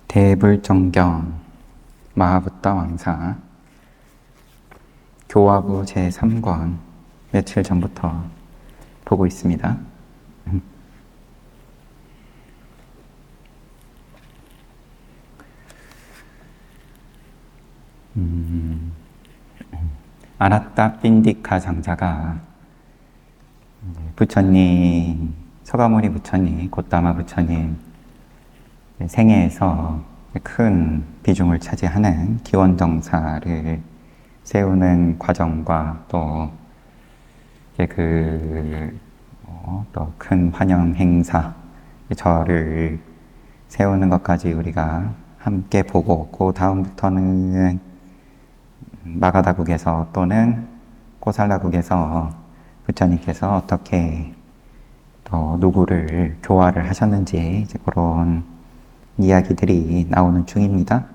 대불정경 마하붓다 왕사 교화부 제3권 며칠 전부터 보고 있습니다. 아나타 핀디카 장자가 부처님, 서가모니 부처님, 고타마 부처님 생애에서 큰 비중을 차지하는 기원정사를 세우는 과정과 또 큰 환영 행사, 절을 세우는 것까지 우리가 함께 보고, 그 다음부터는 마가다국에서 또는 코살라국에서 부처님께서 어떻게 또 누구를 교화를 하셨는지 이제 그런 이야기들이 나오는 중입니다.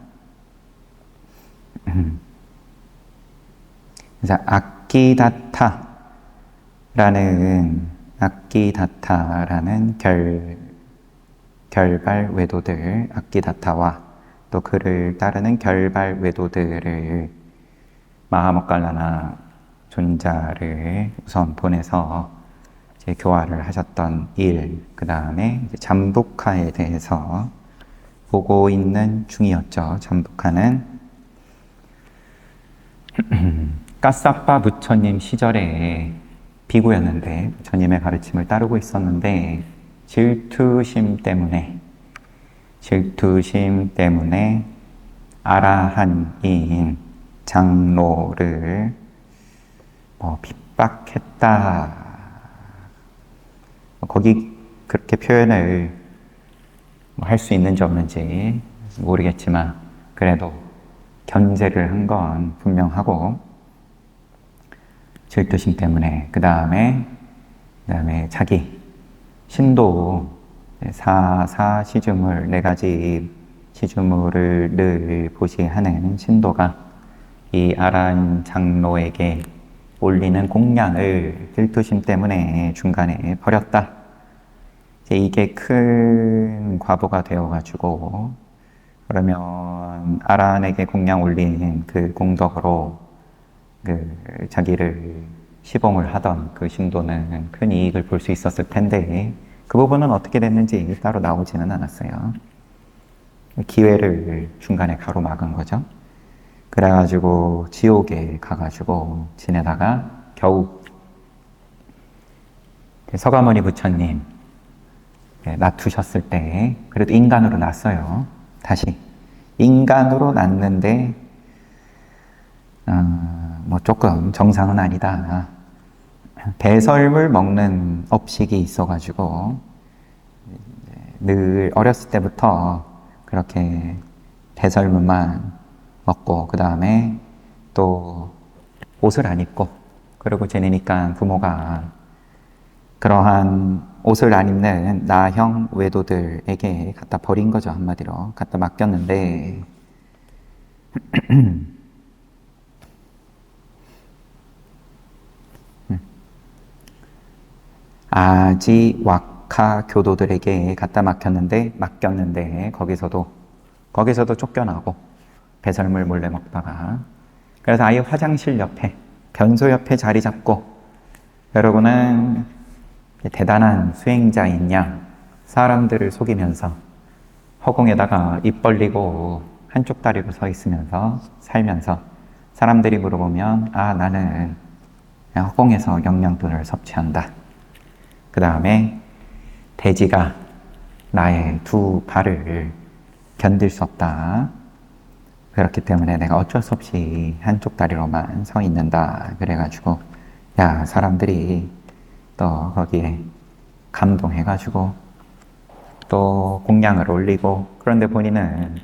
그래서 아끼다타라는 결발 외도들, 아끼다타와 또 그를 따르는 결발 외도들을 마하모칼라나 존자를 우선 보내서 이제 교화를 하셨던 일, 그 다음에 잠부카에 대해서 보고 있는 중이었죠. 잠부카는 까사빠 부처님 시절에 비구였는데 부처님의 가르침을 따르고 있었는데 질투심 때문에 아라한인 장로를 핍박했다. 거기 그렇게 표현을 할 수 있는지 없는지 모르겠지만 그래도 견제를 한 건 분명하고 질투심 때문에 그 다음에 자기 신도 사시주물 4가지 시주물을 늘 보시하는 신도가 이 아란 장로에게 올리는 공양을 질투심 때문에 중간에 버렸다. 이게 큰 과보가 되어가지고 그러면 아란에게 공양 올린 그 공덕으로 자기를 시봉을 하던 그 신도는 큰 이익을 볼 수 있었을 텐데 그 부분은 어떻게 됐는지 따로 나오지는 않았어요. 기회를 중간에 가로막은 거죠. 그래가지고 지옥에 가가지고 지내다가 겨우 서가모니 부처님 낳두셨을 때 그래도 인간으로 낳았어요. 다시 인간으로 낳는데 조금 정상은 아니다. 배설물 먹는 업식이 있어가지고 늘 어렸을 때부터 그렇게 배설물만 먹고 그 다음에 또 옷을 안 입고 그러고 지내니까 부모가 그러한 옷을 안 입는 나형 외도들에게 갖다 버린 거죠. 한마디로 갖다 맡겼는데 아지와카 교도들에게 갖다 맡겼는데 거기서도 쫓겨나고 배설물 몰래 먹다가 그래서 아예 화장실 옆에 변소 옆에 자리 잡고 여러분은 대단한 수행자인 양 사람들을 속이면서 허공에다가 입 벌리고 한쪽 다리로 서 있으면서 살면서 사람들이 물어보면 나는 허공에서 영양분을 섭취한다. 그 다음에 돼지가 나의 2 발을 견딜 수 없다. 그렇기 때문에 내가 어쩔 수 없이 한쪽 다리로만 서 있는다. 그래가지고 사람들이 또 거기에 감동해가지고 또 공양을 올리고 그런데 본인은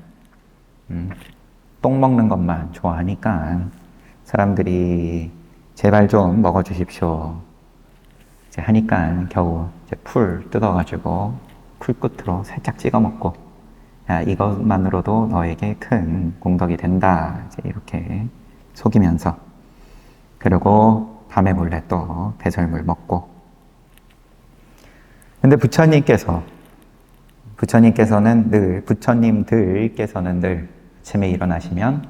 똥 먹는 것만 좋아하니까 사람들이 제발 좀 먹어주십시오 이제 하니까 겨우 이제 풀 뜯어가지고 풀 끝으로 살짝 찍어 먹고 이것만으로도 너에게 큰 공덕이 된다 이제 이렇게 속이면서 그리고 밤에 몰래 또 배설물 먹고 근데 부처님께서 부처님들께서는 늘 아침에 일어나시면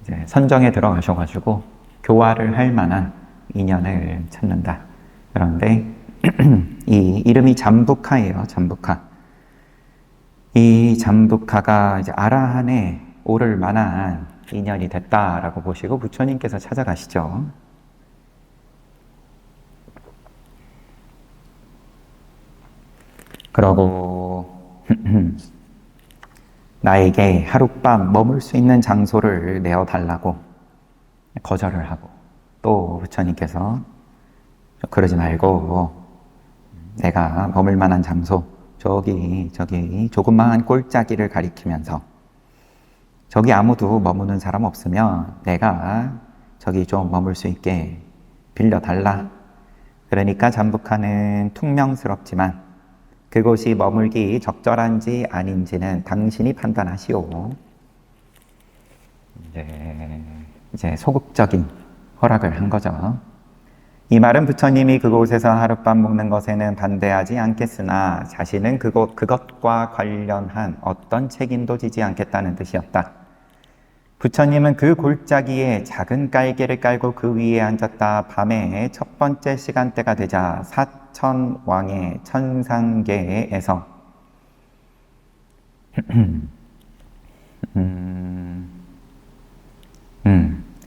이제 선정에 들어가셔가지고 교화를 할 만한 인연을 찾는다. 그런데 이 이름이 잠부카예요. 잠부카. 이 잠부카가 이제 아라한에 오를 만한 인연이 됐다라고 보시고 부처님께서 찾아가시죠. 그러고 나에게 하룻밤 머물 수 있는 장소를 내어달라고 거절을 하고, 또 부처님께서 그러지 말고 내가 머물 만한 장소 저기 조그마한 골짜기를 가리키면서 저기 아무도 머무는 사람 없으면 내가 저기 좀 머물 수 있게 빌려달라. 그러니까 잠부카는 퉁명스럽지만 그곳이 머물기 적절한지 아닌지는 당신이 판단하시오. 이제 소극적인 허락을 한 거죠. 이 말은 부처님이 그곳에서 하룻밤 묵는 것에는 반대하지 않겠으나 자신은 그것과 관련한 어떤 책임도 지지 않겠다는 뜻이었다. 부처님은 그 골짜기에 작은 깔개를 깔고 그 위에 앉았다. 밤에 첫 번째 시간대가 되자 사천왕의 천상계에서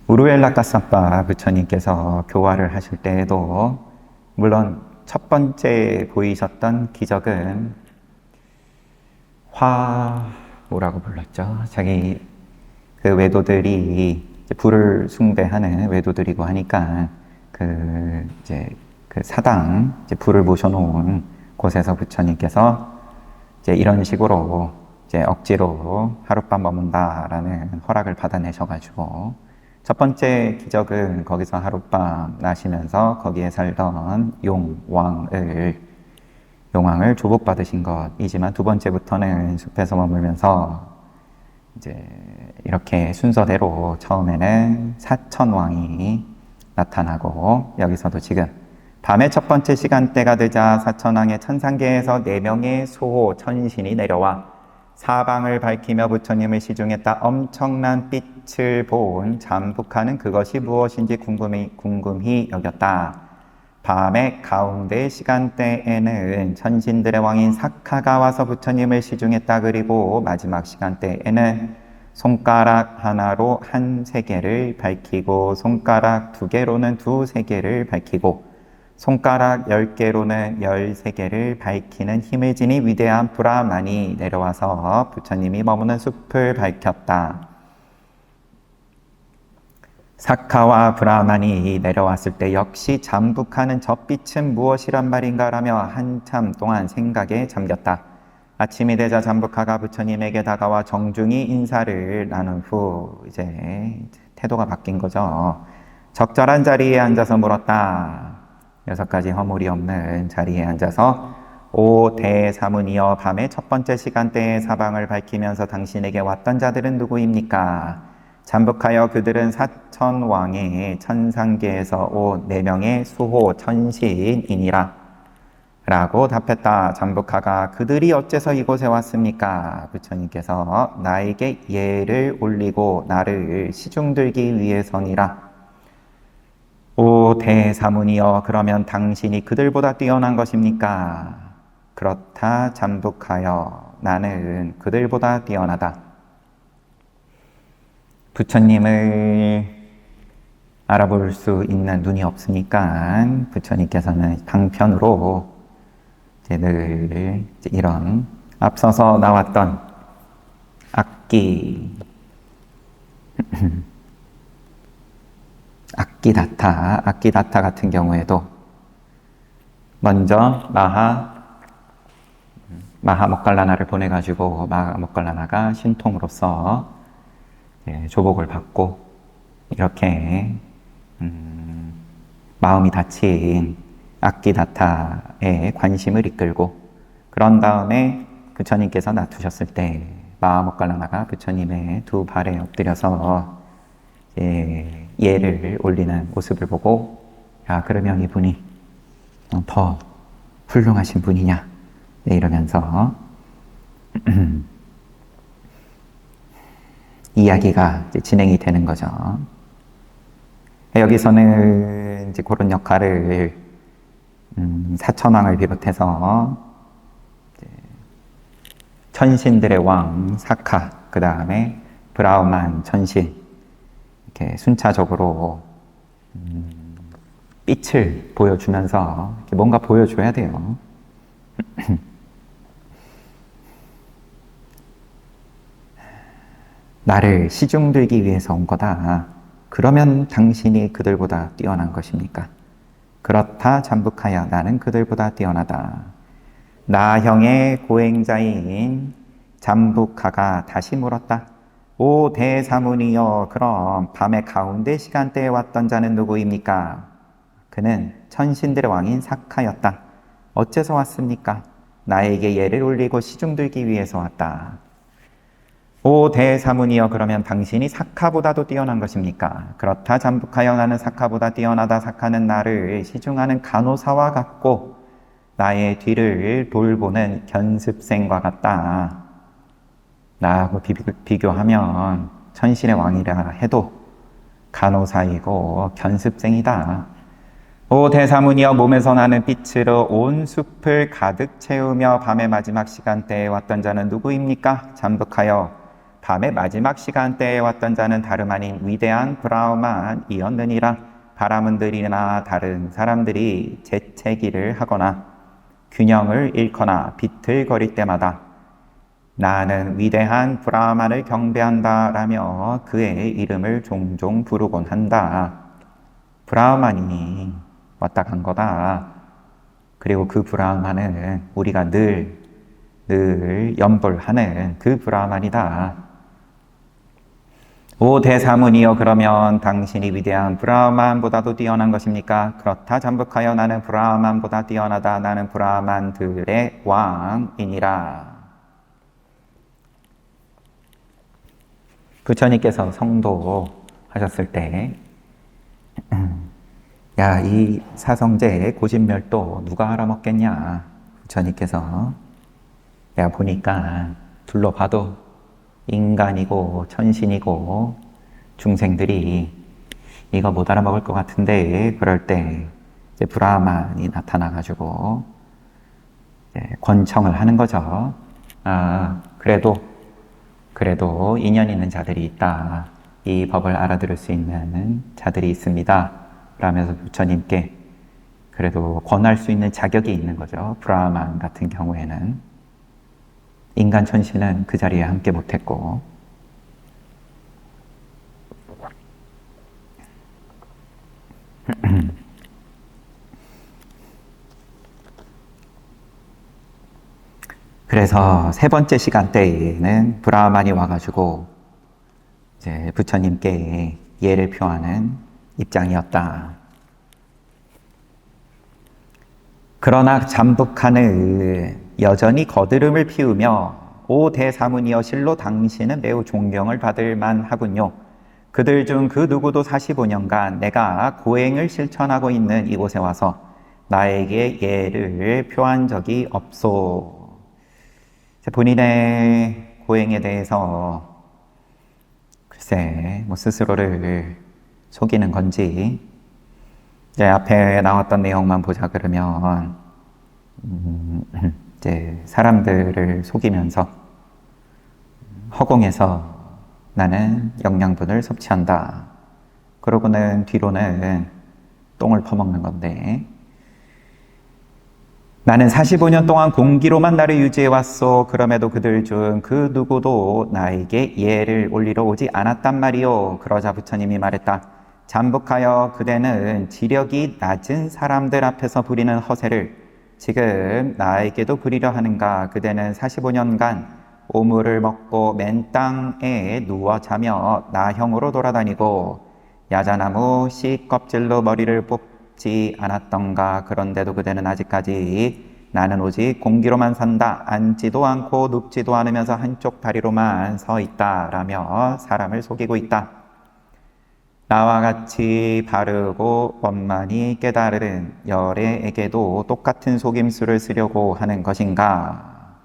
우루엘라카사빠 부처님께서 교화를 하실 때에도 물론 첫 번째 보이셨던 기적은 화우라고 불렀죠. 자기 그 외도들이 불을 숭배하는 외도들이고 하니까 그 사당 불을 모셔놓은 곳에서 부처님께서 이제 이런 식으로 이제 억지로 하룻밤 머문다라는 허락을 받아내셔가지고 첫 번째 기적은 거기서 하룻밤 나시면서 거기에 살던 용왕을 조복받으신 것이지만 두 번째부터는 숲에서 머물면서 이제 이렇게 순서대로 처음에는 사천왕이 나타나고, 여기서도 지금 밤의 첫 번째 시간대가 되자 사천왕의 천상계에서 4명의 소호 천신이 내려와 사방을 밝히며 부처님을 시중했다. 엄청난 빛을 본 잠부카는 그것이 무엇인지 궁금히 여겼다. 밤의 가운데 시간대에는 천신들의 왕인 사카가 와서 부처님을 시중했다. 그리고 마지막 시간대에는 손가락 하나로 한 세계를 밝히고 손가락 2개로는 2세계를 밝히고 손가락 10개로는 13개를 밝히는 힘을 지닌 위대한 브라만이 내려와서 부처님이 머무는 숲을 밝혔다. 사카와 브라만이 내려왔을 때 역시 잠부카는 저 빛은 무엇이란 말인가 라며 한참 동안 생각에 잠겼다. 아침이 되자 잠부카가 부처님에게 다가와 정중히 인사를 나눈 후 이제 태도가 바뀐 거죠. 적절한 자리에 앉아서 물었다. 6가지 허물이 없는 자리에 앉아서 오 대사문이여, 밤의 첫 번째 시간대에 사방을 밝히면서 당신에게 왔던 자들은 누구입니까? 잠부카여, 그들은 사천왕의 천상계에서 온 4명의 수호 천신이니라 라고 답했다. 잠부카가 그들이 어째서 이곳에 왔습니까? 부처님께서 나에게 예를 올리고 나를 시중들기 위해서니라. 오 대사문이여, 그러면 당신이 그들보다 뛰어난 것입니까? 그렇다 잠부카여, 나는 그들보다 뛰어나다. 부처님을 알아볼 수 있는 눈이 없으니까 부처님께서는 방편으로 늘 이런 앞서서 나왔던 악기다타 같은 경우에도 먼저 마하모칼라나를 보내가지고 마하모칼라나가 신통으로서 조복을 받고 이렇게 마음이 다친 악기다타의 관심을 이끌고, 그런 다음에 부처님께서 놔두셨을 때 마하모칼라나가 부처님의 2 발에 엎드려서 예를 올리는 모습을 보고, 야, 그러면 이분이 더 훌륭하신 분이냐, 네, 이러면서 이야기가 이제 진행이 되는 거죠. 여기서는 이제 그런 역할을 사천왕을 비롯해서 천신들의 왕 사카, 그 다음에 브라흐만 천신, 이렇게 순차적으로 빛을 보여주면서 이렇게 뭔가 보여줘야 돼요. 나를 시중들기 위해서 온 거다. 그러면 당신이 그들보다 뛰어난 것입니까? 그렇다 잠북하여 나는 그들보다 뛰어나다. 나형의 고행자인 잠북하가 다시 물었다. 오 대사문이여, 그럼 밤의 가운데 시간대에 왔던 자는 누구입니까? 그는 천신들의 왕인 사카였다. 어째서 왔습니까? 나에게 예를 올리고 시중들기 위해서 왔다. 오 대사문이여, 그러면 당신이 사카보다도 뛰어난 것입니까? 그렇다 잠북하여 나는 사카보다 뛰어나다. 사카는 나를 시중하는 간호사와 같고 나의 뒤를 돌보는 견습생과 같다. 나하고 비교하면 천신의 왕이라 해도 간호사이고 견습생이다. 오 대사문이여, 몸에서 나는 빛으로 온 숲을 가득 채우며 밤의 마지막 시간대에 왔던 자는 누구입니까? 잠북하여 밤의 마지막 시간대에 왔던 자는 다름 아닌 위대한 브라흐만이었느니라. 바라문들이나 다른 사람들이 재채기를 하거나 균형을 잃거나 비틀거릴 때마다 나는 위대한 브라흐만을 경배한다라며 그의 이름을 종종 부르곤 한다. 브라흐만이 왔다 간 거다. 그리고 그 브라흐만은 우리가 늘 염불하는 그 브라흐만이다. 오 대사문이여, 그러면 당신이 위대한 브라흐만보다도 뛰어난 것입니까? 그렇다 잠북하여 나는 브라흐만보다 뛰어나다. 나는 브라흐만들의 왕이니라. 부처님께서 성도하셨을 때 야, 이 사성제 고진멸도 누가 알아먹겠냐? 부처님께서 내가 보니까 둘러봐도 인간이고 천신이고 중생들이 이거 못 알아먹을 것 같은데, 그럴 때 이제 브라흐만이 나타나가지고 이제 권청을 하는 거죠. 아, 그래도 인연 있는 자들이 있다. 이 법을 알아들을 수 있는 자들이 있습니다. 라면서 부처님께 그래도 권할 수 있는 자격이 있는 거죠. 브라흐만 같은 경우에는. 인간 천신은 그 자리에 함께 못했고, 그래서 세 번째 시간대에는 브라흐만이 와가지고 이제 부처님께 예를 표하는 입장이었다. 그러나 잠북하는 여전히 거드름을 피우며 오 대사문이여, 실로 당신은 매우 존경을 받을 만하군요. 그들 중 그 누구도 45년간 내가 고행을 실천하고 있는 이곳에 와서 나에게 예를 표한 적이 없소. 본인의 고행에 대해서 글쎄 뭐 스스로를 속이는 건지, 이제 앞에 나왔던 내용만 보자 그러면 이제 사람들을 속이면서 허공에서 나는 영양분을 섭취한다. 그러고는 뒤로는 똥을 퍼먹는 건데, 나는 45년 동안 공기로만 나를 유지해왔소. 그럼에도 그들 중 그 누구도 나에게 예를 올리러 오지 않았단 말이오. 그러자 부처님이 말했다. 잠북하여 그대는 지력이 낮은 사람들 앞에서 부리는 허세를 지금 나에게도 부리려 하는가? 그대는 45년간 오물을 먹고 맨 땅에 누워 자며 나형으로 돌아다니고 야자나무 씨 껍질로 머리를 뽑지 않았던가? 그런데도 그대는 아직까지 나는 오직 공기로만 산다. 앉지도 않고 눕지도 않으면서 한쪽 다리로만 서 있다. 라며 사람을 속이고 있다. 나와 같이 바르고 원만히 깨달은 열애에게도 똑같은 속임수를 쓰려고 하는 것인가?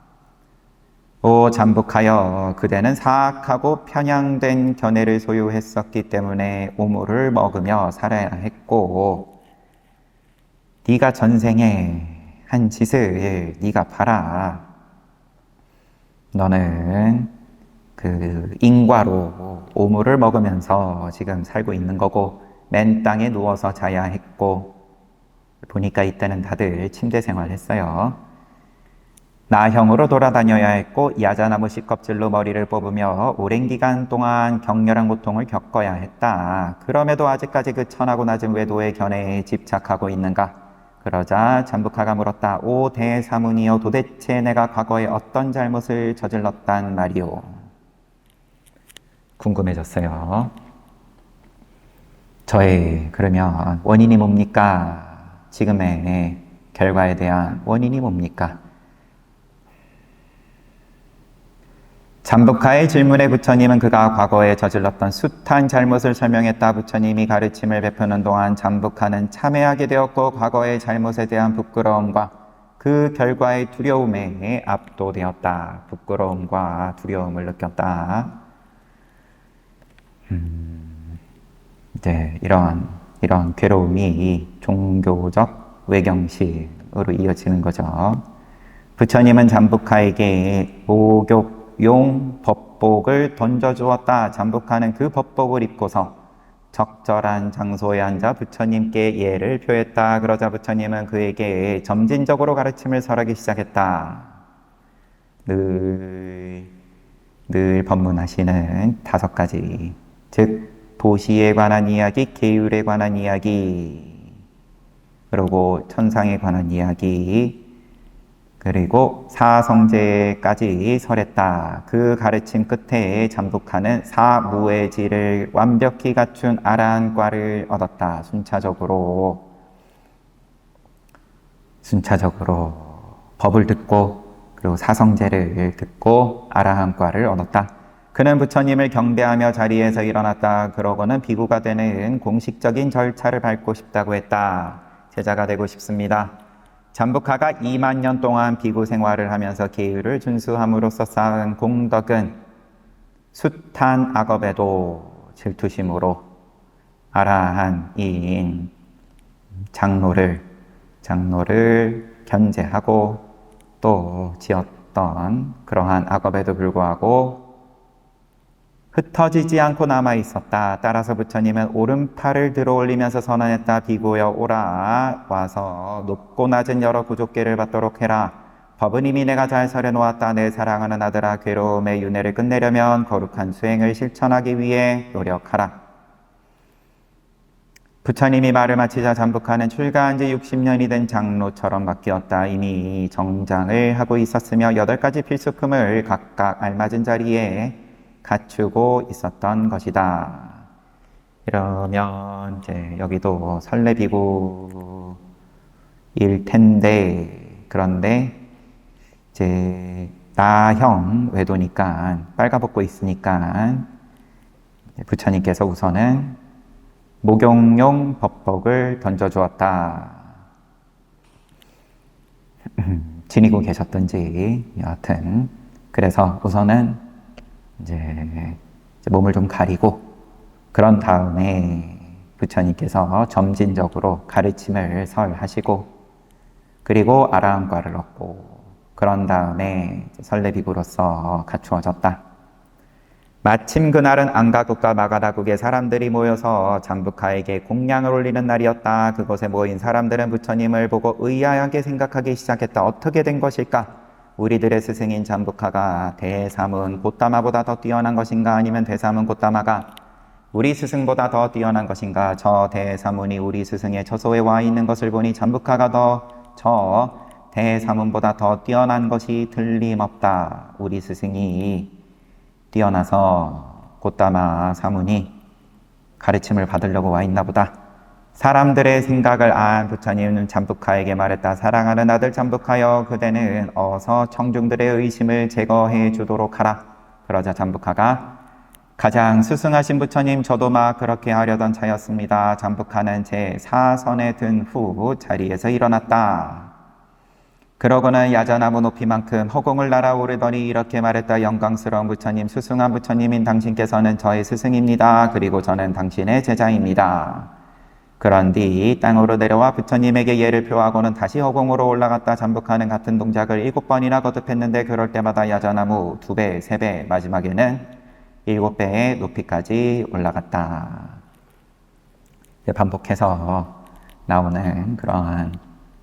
오 잠북하여, 그대는 사악하고 편향된 견해를 소유했었기 때문에 오물을 먹으며 살아야 했고, 네가 전생에 한 짓을 네가 봐라. 너는 그 인과로 오물을 먹으면서 지금 살고 있는 거고, 맨 땅에 누워서 자야 했고, 보니까 이때는 다들 침대 생활했어요. 나형으로 돌아다녀야 했고, 야자나무 씨껍질로 머리를 뽑으며 오랜 기간 동안 격렬한 고통을 겪어야 했다. 그럼에도 아직까지 그 천하고 낮은 외도의 견해에 집착하고 있는가? 그러자 잠북하가 물었다. 오 대사문이여, 도대체 내가 과거에 어떤 잘못을 저질렀단 말이오? 궁금해졌어요. 저의 그러면 원인이 뭡니까? 지금의 결과에 대한 원인이 뭡니까? 잠북하의 질문에 부처님은 그가 과거에 저질렀던 숱한 잘못을 설명했다. 부처님이 가르침을 베푸는 동안 잠북하는 참회하게 되었고, 과거의 잘못에 대한 부끄러움과 그 결과의 두려움에 압도되었다. 부끄러움과 두려움을 느꼈다. 이제 이런 괴로움이 종교적 외경식으로 이어지는 거죠. 부처님은 잠북하에게 목욕 용 법복을 던져주었다. 잠북하는 그 법복을 입고서 적절한 장소에 앉아 부처님께 예를 표했다. 그러자 부처님은 그에게 점진적으로 가르침을 설하기 시작했다. 늘 법문하시는 5가지, 즉 도시에 관한 이야기, 계율에 관한 이야기, 그리고 천상에 관한 이야기, 그리고 사성제까지 설했다. 그 가르침 끝에 잠북하는 사무의지를 완벽히 갖춘 아라한과를 얻었다. 순차적으로 법을 듣고, 그리고 사성제를 듣고 아라한과를 얻었다. 그는 부처님을 경배하며 자리에서 일어났다. 그러고는 비구가 되는 공식적인 절차를 밟고 싶다고 했다. 제자가 되고 싶습니다. 잠북하가 2만 년 동안 비구 생활을 하면서 계율을 준수함으로써 쌓은 공덕은 숱한 악업에도 질투심으로 아라한인 장로를 견제하고 또 지었던 그러한 악업에도 불구하고 흩어지지 않고 남아 있었다. 따라서 부처님은 오른팔을 들어 올리면서 선언했다. 비구여 오라. 와서 높고 낮은 여러 구족계를 받도록 해라. 법은 이미 내가 잘 설해 놓았다. 내 사랑하는 아들아, 괴로움의 윤회를 끝내려면 거룩한 수행을 실천하기 위해 노력하라. 부처님이 말을 마치자 잠북하는 출가한 지 60년이 된 장로처럼 바뀌었다. 이미 정장을 하고 있었으며 8가지 필수품을 각각 알맞은 자리에 갖추고 있었던 것이다. 이러면 이제 여기도 설레비구일 텐데, 그런데 이제 나형 외도니까 빨가벗고 있으니까 부처님께서 우선은 목욕용 법복을 던져주었다. 지니고 계셨던지 여하튼 그래서 우선은 이제 몸을 좀 가리고, 그런 다음에 부처님께서 점진적으로 가르침을 설하시고, 그리고 아라한과를 얻고, 그런 다음에 설레비구로서 갖추어졌다. 마침 그날은 안가국과 마가다국의 사람들이 모여서 잠북하에게 공양을 올리는 날이었다. 그곳에 모인 사람들은 부처님을 보고 의아하게 생각하기 시작했다. 어떻게 된 것일까? 우리들의 스승인 잠북하가 대사문 고따마보다 더 뛰어난 것인가? 아니면 대사문 고따마가 우리 스승보다 더 뛰어난 것인가? 저 대사문이 우리 스승의 처소에 와 있는 것을 보니 잠북하가 저 대사문보다 더 뛰어난 것이 틀림없다. 우리 스승이 뛰어나서 고따마 사문이 가르침을 받으려고 와 있나 보다. 사람들의 생각을 안 부처님은 잠북하에게 말했다. 사랑하는 아들 잠북하여, 그대는 어서 청중들의 의심을 제거해 주도록 하라. 그러자 잠북하가 가장 스승하신 부처님, 저도 막 그렇게 하려던 차였습니다. 잠복하는 제 사선에 든 후 자리에서 일어났다. 그러고는 야자나무 높이만큼 허공을 날아오르더니 이렇게 말했다. 영광스러운 부처님, 수승한 부처님인 당신께서는 저의 스승입니다. 그리고 저는 당신의 제자입니다. 그런 뒤 땅으로 내려와 부처님에게 예를 표하고는 다시 허공으로 올라갔다. 잠복하는 같은 동작을 7번이나 거듭했는데 그럴 때마다 야자나무 2배, 3배, 마지막에는 7배의 높이까지 올라갔다. 반복해서 나오는 그러한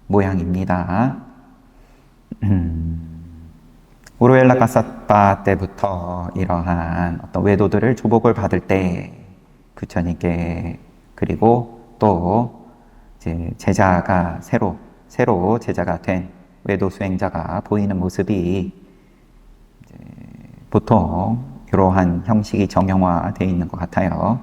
모양입니다. 우르웰라 가사파 때부터 이러한 어떤 외도들을 조복을 받을 때 부처님께, 그리고 또 이제 제자가 새로 제자가 된 외도 수행자가 보이는 모습이 이제 보통 이러한 형식이 정형화되어 있는 것 같아요.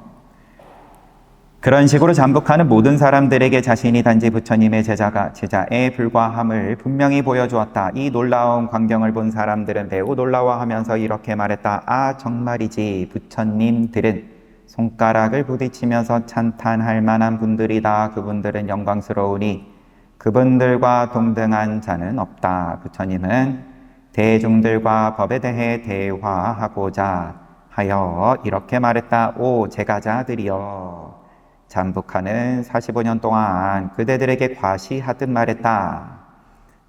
그런 식으로 잠복하는 모든 사람들에게 자신이 단지 부처님의 제자에 불과함을 분명히 보여주었다. 이 놀라운 광경을 본 사람들은 매우 놀라워하면서 이렇게 말했다. 아, 정말이지. 부처님들은 손가락을 부딪히면서 찬탄할 만한 분들이다. 그분들은 영광스러우니 그분들과 동등한 자는 없다. 부처님은 대중들과 법에 대해 대화하고자 하여 이렇게 말했다. 오, 제가자들이여, 잠복하는 45년 동안 그대들에게 과시하듯 말했다.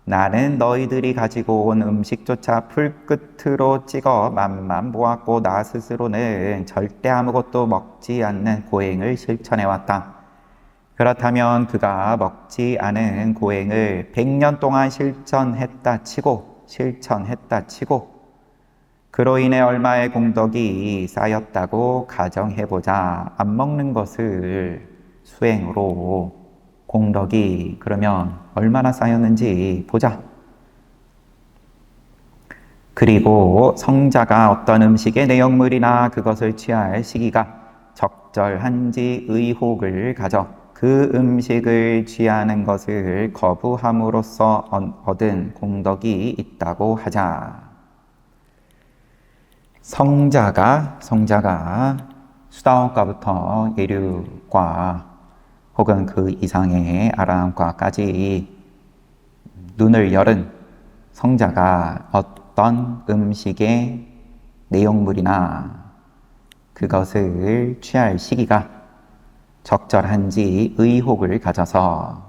나는 너희들이 가지고 온 음식조차 풀끝으로 찍어 맛만 보았고 나 스스로는 절대 아무것도 먹지 않는 고행을 실천해왔다. 그렇다면 그가 먹지 않은 고행을 100년 동안 실천했다 치고 그로 인해 얼마의 공덕이 쌓였다고 가정해보자. 안 먹는 것을 수행으로 공덕이 그러면 얼마나 쌓였는지 보자. 그리고 성자가 어떤 음식의 내용물이나 그것을 취할 시기가 적절한지 의혹을 가져 그 음식을 취하는 것을 거부함으로써 얻은 공덕이 있다고 하자. 성자가 수다원과부터 예류과 혹은 그 이상의 아라함과까지 눈을 열은 성자가 어떤 음식의 내용물이나 그것을 취할 시기가 적절한지 의혹을 가져서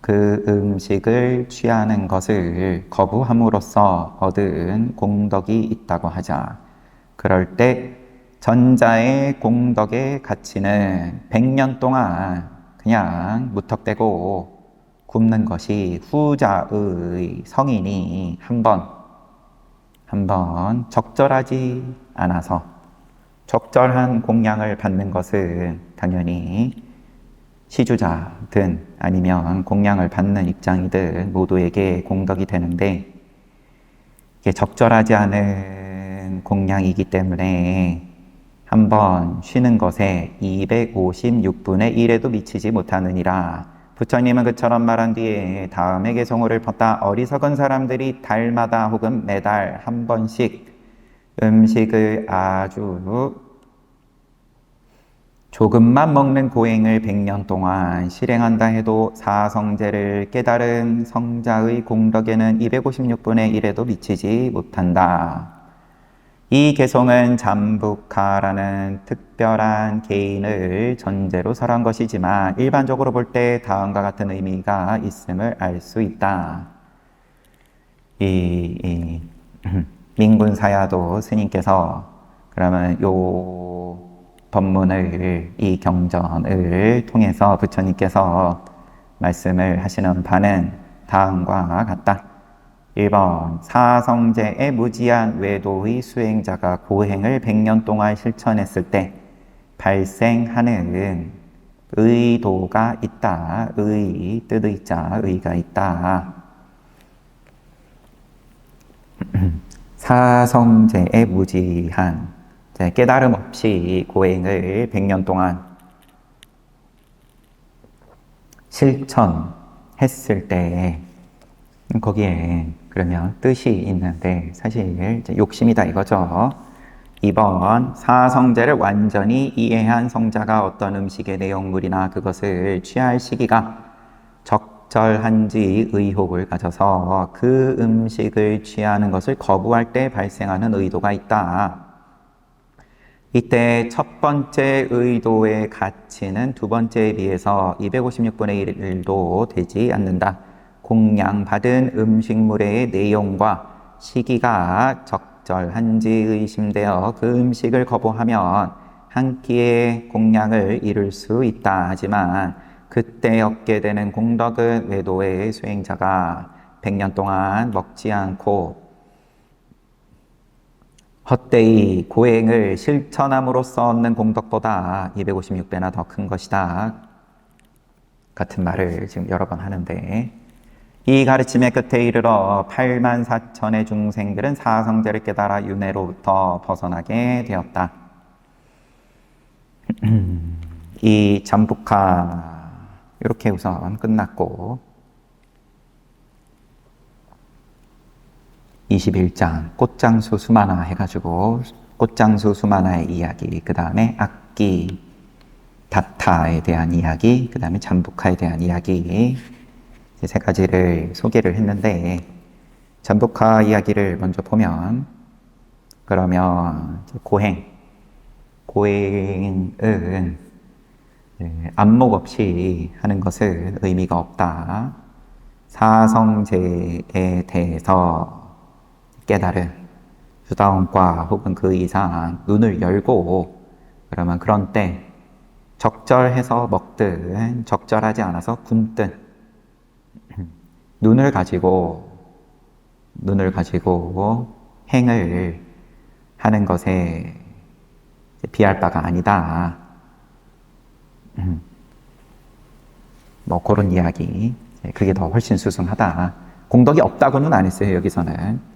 그 음식을 취하는 것을 거부함으로써 얻은 공덕이 있다고 하자. 그럴 때 전자의 공덕의 가치는 100년 동안 그냥 무턱대고 굽는 것이 후자의 성인이 한번 적절하지 않아서 적절한 공양을 받는 것은 당연히 시주자든 아니면 공양을 받는 입장이든 모두에게 공덕이 되는데, 이게 적절하지 않은 공양이기 때문에 한번 쉬는 것에 256분의 1에도 미치지 못하느니라. 부처님은 그처럼 말한 뒤에 다음에 개송호를 폈다. 어리석은 사람들이 달마다 혹은 매달 한 번씩 음식을 아주 조금만 먹는 고행을 100년 동안 실행한다 해도 사성제를 깨달은 성자의 공덕에는 256분의 1에도 미치지 못한다. 이 개송은 잠부카라는 특별한 개인을 전제로 설한 것이지만 일반적으로 볼 때 다음과 같은 의미가 있음을 알 수 있다. 민군사야도 스님께서 그러면 요 법문을, 이 경전을 통해서 부처님께서 말씀을 하시는 바는 다음과 같다. 1번, 사성제의 무지한 외도의 수행자가 고행을 100년 동안 실천했을 때 발생하는 의도가 있다. 뜻의 자, 의가 있다. 사성제의 무지한, 깨달음 없이 고행을 100년 동안 실천했을 때 거기에 그러면 뜻이 있는데 사실 욕심이다 이거죠. 2번 사성제를 완전히 이해한 성자가 어떤 음식의 내용물이나 그것을 취할 시기가 적절한지 의혹을 가져서 그 음식을 취하는 것을 거부할 때 발생하는 의도가 있다. 이때 첫 번째 의도의 가치는 두 번째에 비해서 256분의 1도 되지 않는다. 공양받은 음식물의 내용과 시기가 적절한지 의심되어 그 음식을 거부하면 한 끼의 공양을 이룰 수 있다. 하지만 그때 얻게 되는 공덕은 외도의 수행자가 100년 동안 먹지 않고 헛되이 고행을 실천함으로써 얻는 공덕보다 256배나 더 큰 것이다. 같은 말을 지금 여러 번 하는데, 이 가르침의 끝에 이르러 8만 4천의 중생들은 사성제를 깨달아 윤회로부터 벗어나게 되었다. 이 잠부카 이렇게 우선 끝났고 21장 꽃장수 수마나 해가지고 꽃장수 수마나의 이야기, 그 다음에 악기 다타에 대한 이야기, 그 다음에 잠부카에 대한 이야기, 세 가지를 소개를 했는데, 잠부카 이야기를 먼저 보면, 그러면 고행은 안목 없이 하는 것은 의미가 없다. 사성제에 대해서 깨달은 수다원과 혹은 그 이상 눈을 열고, 그러면 그런 때 적절해서 먹든 적절하지 않아서 굶든 눈을 가지고 행을 하는 것에 비할 바가 아니다. 뭐 그런 이야기, 그게 더 훨씬 수승하다. 공덕이 없다고는 안 했어요. 여기서는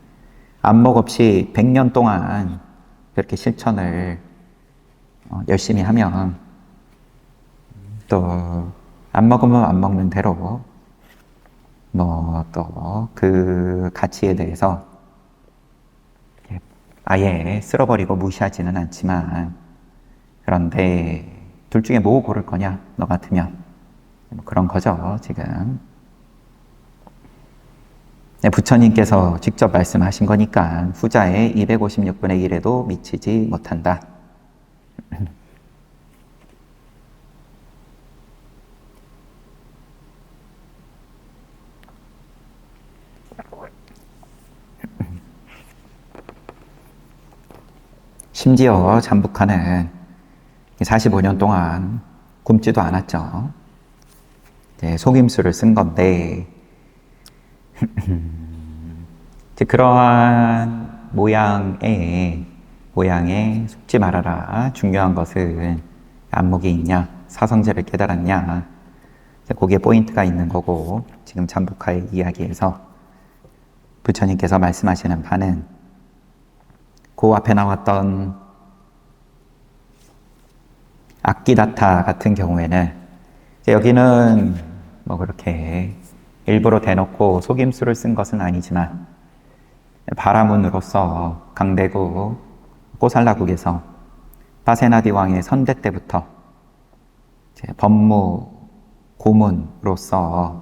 안목 없이 100년 동안 그렇게 실천을 열심히 하면 또 안 먹으면 안 먹는 대로 뭐 또 그 가치에 대해서 아예 쓸어버리고 무시하지는 않지만, 그런데 둘 중에 뭐 고를 거냐 너 같으면, 뭐 그런 거죠 지금. 부처님께서 직접 말씀하신 거니까 후자의 256분의 1에도 미치지 못한다. 심지어 잠부카는 45년 동안 굶지도 않았죠. 속임수를 쓴 건데, 그러한 모양에 속지 말아라. 중요한 것은 안목이 있냐, 사성제를 깨달았냐, 거기에 포인트가 있는 거고, 지금 잠부카의 이야기에서 부처님께서 말씀하시는 바는 그 앞에 나왔던 악기다타 같은 경우에는 여기는 뭐 그렇게 일부러 대놓고 속임수를 쓴 것은 아니지만, 바라문으로서 강대구 꼬살라국에서 파세나디 왕의 선대 때부터 법무 고문으로서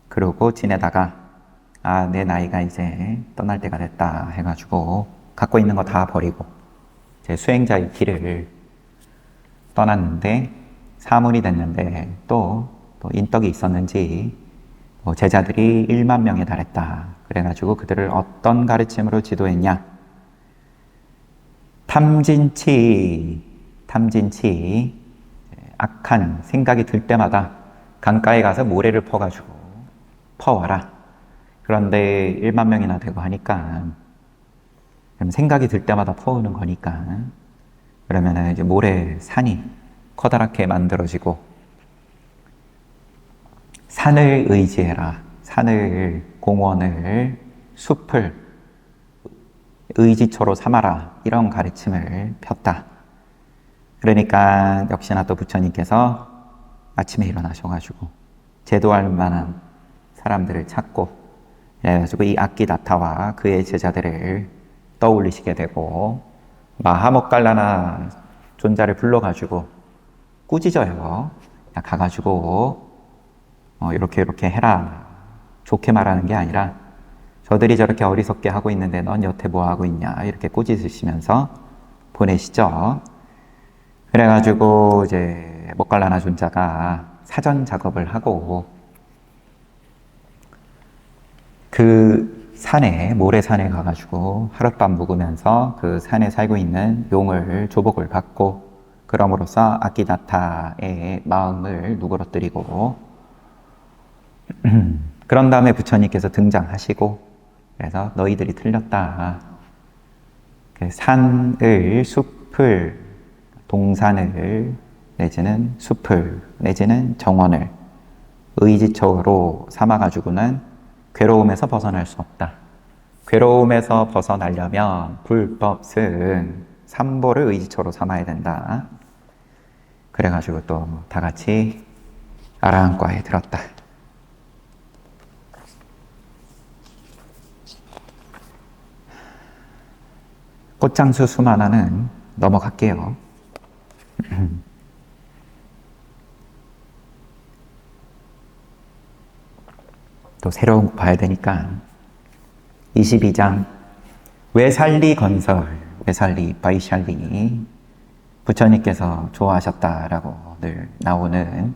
그러고 지내다가 내 나이가 이제 떠날 때가 됐다 해가지고 갖고 있는 거 다 버리고 제 수행자의 길을 떠났는데, 사문이 됐는데 또 인덕이 있었는지 제자들이 1만 명에 달했다. 그래가지고 그들을 어떤 가르침으로 지도했냐? 탐진치 악한 생각이 들 때마다 강가에 가서 모래를 퍼가지고 퍼와라. 그런데 1만 명이나 되고 하니까, 그럼 생각이 들 때마다 퍼오는 거니까, 그러면은 이제 모래산이 커다랗게 만들어지고, 산을 의지해라. 산을, 공원을, 숲을 의지초로 삼아라. 이런 가르침을 폈다. 그러니까 역시나 또 부처님께서 아침에 일어나셔가지고 제도할 만한 사람들을 찾고, 그래가지고 이 악기다타와 그의 제자들을 떠올리시게 되고, 마하모깔라나 존자를 불러가지고 꾸짖어요. 야, 가가지고 이렇게 해라. 좋게 말하는 게 아니라 저들이 저렇게 어리석게 하고 있는데 넌 여태 뭐 하고 있냐 이렇게 꾸짖으시면서 보내시죠. 그래가지고 이제 모깔라나 존자가 사전 작업을 하고 그 산에 모래산에 가가지고 하룻밤 묵으면서 그 산에 살고 있는 용을 조복을 받고 그럼으로써 아키다타의 마음을 누그러뜨리고 그런 다음에 부처님께서 등장하시고 그래서 너희들이 틀렸다. 그 산을 숲을 동산을 내지는 숲을 내지는 정원을 의지처로 삼아가지고는 괴로움에서 벗어날 수 없다. 괴로움에서 벗어나려면 불법승 삼보를 의지처로 삼아야 된다. 그래가지고 또 다 같이 아라한과에 들었다. 꽃장수 수만화는 넘어갈게요. 또 새로운 거 봐야 되니까 22장 외살리 건설 외살리 바이샬리 부처님께서 좋아하셨다라고 늘 나오는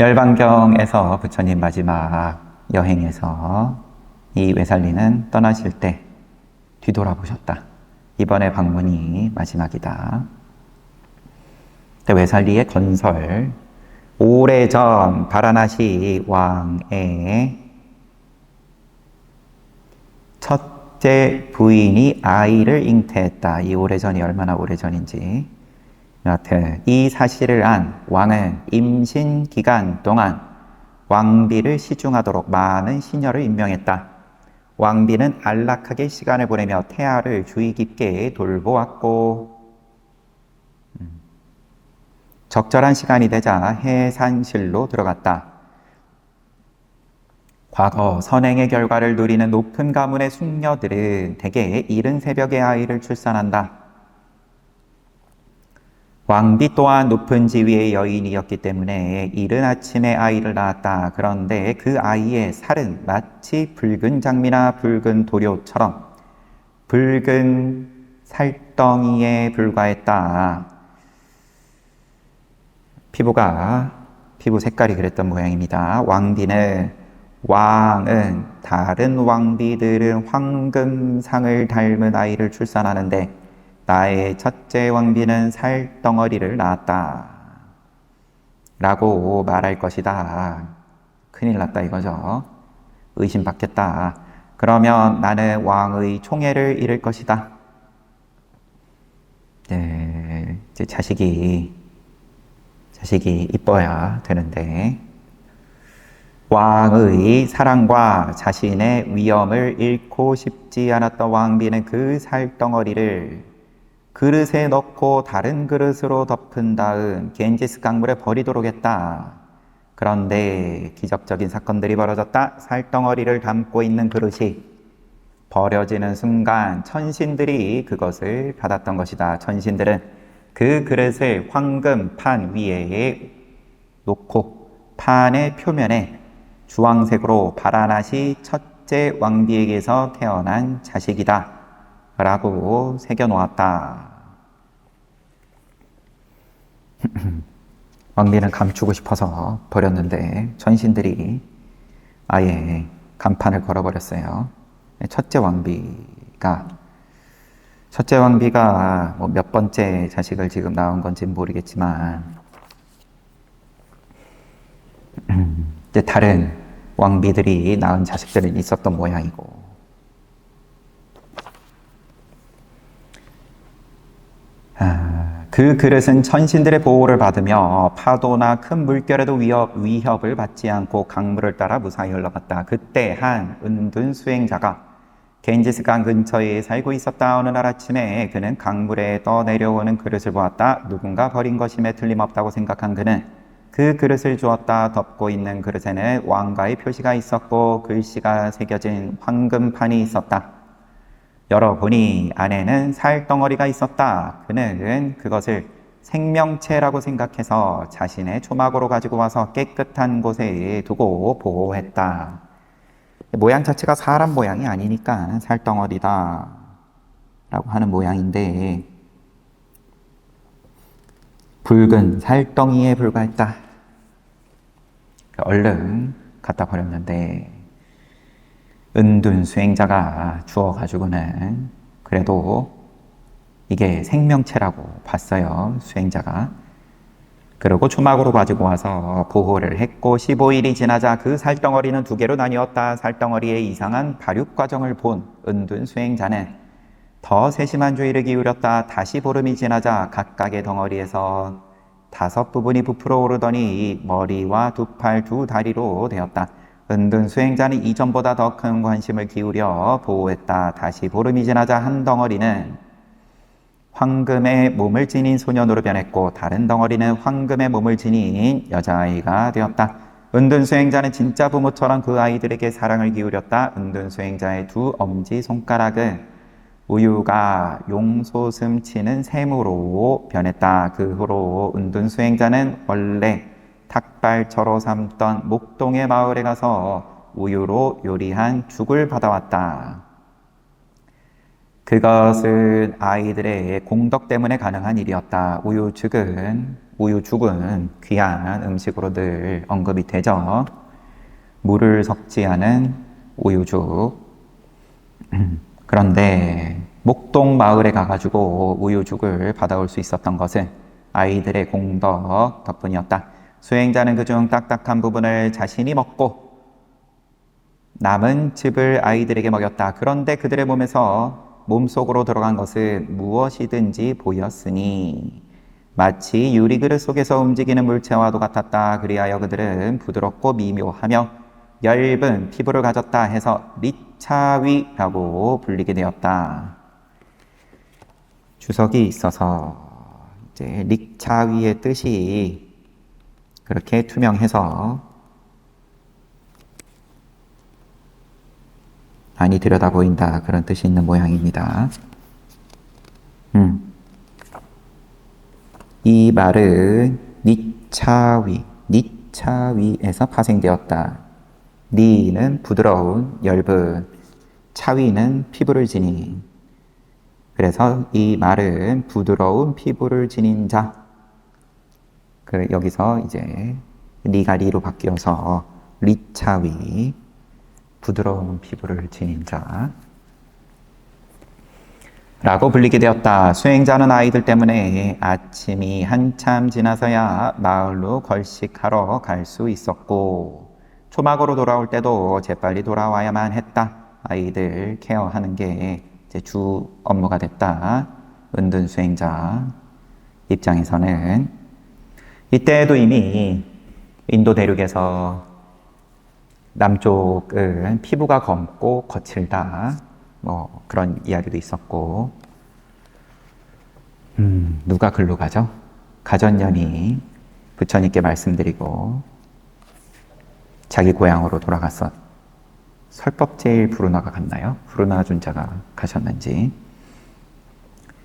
열반경에서 부처님 마지막 여행에서 이 외살리는 떠나실 때 뒤돌아보셨다. 이번에 방문이 마지막이다. 외살리의 건설 오래전 바라나시 왕의 첫째 부인이 아이를 잉태했다. 이 오래전이 얼마나 오래전인지 여하튼 이 사실을 안 왕은 임신 기간 동안 왕비를 시중하도록 많은 시녀를 임명했다. 왕비는 안락하게 시간을 보내며 태아를 주의 깊게 돌보았고 적절한 시간이 되자 해산실로 들어갔다. 과거 선행의 결과를 누리는 높은 가문의 숙녀들은 대개 이른 새벽에 아이를 출산한다. 왕비 또한 높은 지위의 여인이었기 때문에 이른 아침에 아이를 낳았다. 그런데 그 아이의 살은 마치 붉은 장미나 붉은 도료처럼 붉은 살덩이에 불과했다. 피부 색깔이 그랬던 모양입니다. 왕은 다른 왕비들은 황금상을 닮은 아이를 출산하는데 나의 첫째 왕비는 살덩어리를 낳았다. 라고 말할 것이다. 큰일 났다 이거죠. 의심받겠다. 그러면 나는 왕의 총애를 잃을 것이다. 네, 이제 자식이 이뻐야 되는데 왕의 사랑과 자신의 위엄을 잃고 싶지 않았던 왕비는 그 살덩어리를 그릇에 넣고 다른 그릇으로 덮은 다음 겐지스 강물에 버리도록 했다. 그런데 기적적인 사건들이 벌어졌다. 살덩어리를 담고 있는 그릇이 버려지는 순간 천신들이 그것을 받았던 것이다. 천신들은 그 그릇을 황금 판 위에 놓고 판의 표면에 주황색으로 바라나시 첫째 왕비에게서 태어난 자식이다 라고 새겨놓았다. 왕비는 감추고 싶어서 버렸는데 천신들이 아예 간판을 걸어버렸어요. 첫째 왕비가 뭐 몇 번째 자식을 지금 낳은 건지는 모르겠지만 이제 다른 왕비들이 낳은 자식들은 있었던 모양이고 그 그릇은 천신들의 보호를 받으며 파도나 큰 물결에도 위협을 받지 않고 강물을 따라 무사히 흘러갔다. 그때 한 은둔 수행자가 겐지스 강 근처에 살고 있었다. 어느 날 아침에 그는 강물에 떠내려오는 그릇을 보았다. 누군가 버린 것임에 틀림없다고 생각한 그는 그 그릇을 주었다. 덮고 있는 그릇에는 왕가의 표시가 있었고 글씨가 새겨진 황금판이 있었다. 열어보니 안에는 살덩어리가 있었다. 그는 그것을 생명체라고 생각해서 자신의 초막으로 가지고 와서 깨끗한 곳에 두고 보호했다. 모양 자체가 사람 모양이 아니니까 살덩어리다 라고 하는 모양인데, 붉은 살덩이에 불과했다. 얼른 갖다 버렸는데, 은둔 수행자가 주워가지고는 그래도 이게 생명체라고 봤어요, 수행자가. 그리고 초막으로 가지고 와서 보호를 했고, 15일이 지나자 그 살덩어리는 두 개로 나뉘었다. 살덩어리의 이상한 발육 과정을 본 은둔 수행자는 더 세심한 주의를 기울였다. 다시 보름이 지나자 각각의 덩어리에서 5부분이 부풀어 오르더니 머리와 두 팔, 두 다리로 되었다. 은둔 수행자는 이전보다 더 큰 관심을 기울여 보호했다. 다시 보름이 지나자 한 덩어리는 황금의 몸을 지닌 소년으로 변했고, 다른 덩어리는 황금의 몸을 지닌 여자아이가 되었다. 은둔 수행자는 진짜 부모처럼 그 아이들에게 사랑을 기울였다. 은둔 수행자의 두 엄지 손가락은 우유가 용솟음 치는 샘으로 변했다. 그 후로 은둔 수행자는 원래 닭발처로 삼던 목동의 마을에 가서 우유로 요리한 죽을 받아왔다. 그것은 아이들의 공덕 때문에 가능한 일이었다. 우유죽은 귀한 음식으로 늘 언급이 되죠. 물을 섞지 않은 우유죽. 그런데 목동 마을에 가가지고 우유죽을 받아올 수 있었던 것은 아이들의 공덕 덕분이었다. 수행자는 그중 딱딱한 부분을 자신이 먹고 남은 즙을 아이들에게 먹였다. 그런데 그들의 몸속으로 들어간 것은 무엇이든지 보였으니 마치 유리그릇 속에서 움직이는 물체와도 같았다. 그리하여 그들은 부드럽고 미묘하며 얇은 피부를 가졌다 해서 리차위라고 불리게 되었다. 주석이 있어서 이제 리차위의 뜻이 그렇게 투명해서 많이 들여다 보인다, 그런 뜻이 있는 모양입니다. 이 말은 니차위에서 파생되었다. 니는 부드러운, 엷은, 차위는 피부를 지닌. 그래서 이 말은 부드러운 피부를 지닌 자. 여기서 이제 니가 리로 바뀌어서 리차위, 부드러운 피부를 지닌 자 라고 불리게 되었다. 수행자는 아이들 때문에 아침이 한참 지나서야 마을로 걸식하러 갈 수 있었고, 초막으로 돌아올 때도 재빨리 돌아와야만 했다. 아이들 케어하는 게 이제 주 업무가 됐다. 은둔 수행자 입장에서는. 이때에도 이미 인도 대륙에서 남쪽은 피부가 검고 거칠다, 뭐 그런 이야기도 있었고, 누가 글로 가죠? 가전년이 부처님께 말씀드리고 자기 고향으로 돌아가서 설법제일 부르나가 갔나요? 부르나 존자가 가셨는지.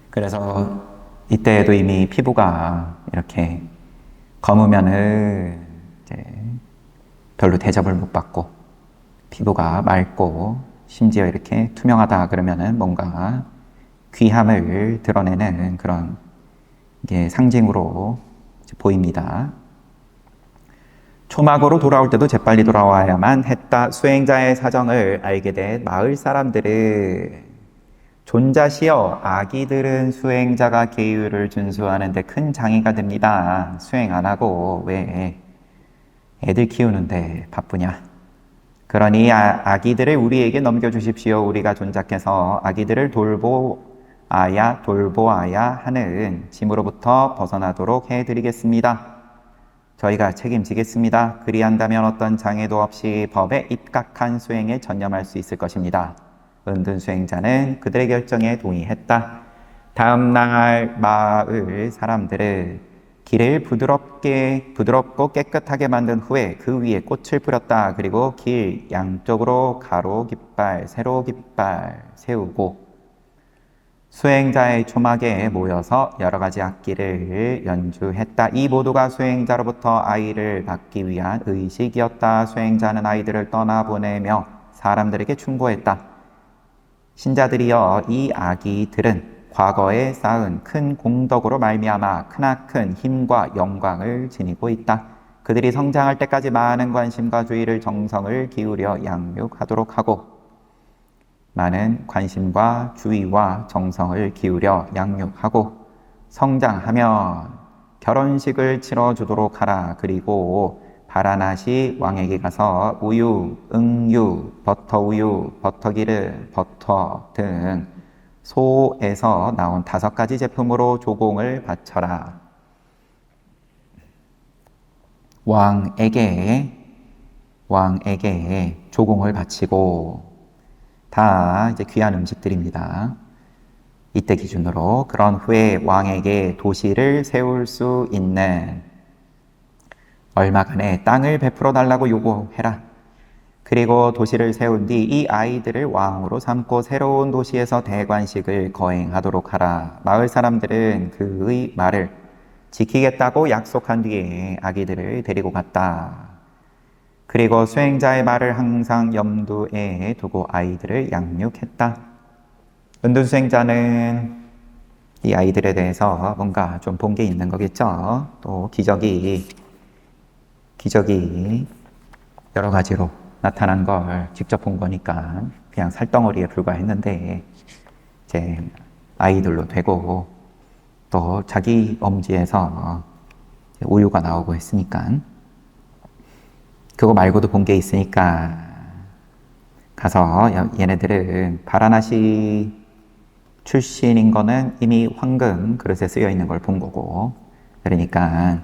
그래서 이때에도 이미 피부가 이렇게 검으면은 이제 별로 대접을 못 받고, 피부가 맑고 심지어 이렇게 투명하다 그러면은 뭔가 귀함을 드러내는 그런 게 상징으로 보입니다. 초막으로 돌아올 때도 재빨리 돌아와야만 했다. 수행자의 사정을 알게 된 마을 사람들은 존자시여, 아기들은 수행자가 계율을 준수하는 데 큰 장애가 됩니다. 수행 안 하고 왜 애들 키우는데 바쁘냐? 그러니 아기들을 우리에게 넘겨주십시오. 우리가 존작해서 아기들을 돌보아야 하는 짐으로부터 벗어나도록 해드리겠습니다. 저희가 책임지겠습니다. 그리한다면 어떤 장애도 없이 법에 입각한 수행에 전념할 수 있을 것입니다. 은둔 수행자는 그들의 결정에 동의했다. 다음날 마을 사람들은 길을 부드럽고 깨끗하게 만든 후에 그 위에 꽃을 뿌렸다. 그리고 길 양쪽으로 가로 깃발, 세로 깃발 세우고 수행자의 초막에 모여서 여러 가지 악기를 연주했다. 이 모두가 수행자로부터 아이를 받기 위한 의식이었다. 수행자는 아이들을 떠나보내며 사람들에게 충고했다. 신자들이여, 이 아기들은 과거에 쌓은 큰 공덕으로 말미암아 크나큰 힘과 영광을 지니고 있다. 그들이 성장할 때까지 많은 관심과 주의를 정성을 기울여 양육하도록 하고, 많은 관심과 주의와 정성을 기울여 양육하고 성장하면 결혼식을 치러주도록 하라. 그리고 바라나시 왕에게 가서 우유, 응유, 버터우유, 버터기름, 버터 등 소에서 나온 5가지 제품으로 조공을 바쳐라. 왕에게 조공을 바치고, 다 이제 귀한 음식들입니다. 이때 기준으로. 그런 후에 왕에게 도시를 세울 수 있는 얼마간의 땅을 베풀어 달라고 요구해라. 그리고 도시를 세운 뒤 이 아이들을 왕으로 삼고 새로운 도시에서 대관식을 거행하도록 하라. 마을 사람들은 그의 말을 지키겠다고 약속한 뒤에 아기들을 데리고 갔다. 그리고 수행자의 말을 항상 염두에 두고 아이들을 양육했다. 은둔 수행자는 이 아이들에 대해서 뭔가 좀 본 게 있는 거겠죠. 또 기적이 여러 가지로 나타난 걸 직접 본 거니까 그냥 살덩어리에 불과했는데 이제 아이들로 되고, 또 자기 엄지에서 우유가 나오고 했으니까 그거 말고도 본 게 있으니까 가서 얘네들은 바라나시 출신인 거는 이미 황금 그릇에 쓰여 있는 걸 본 거고, 그러니까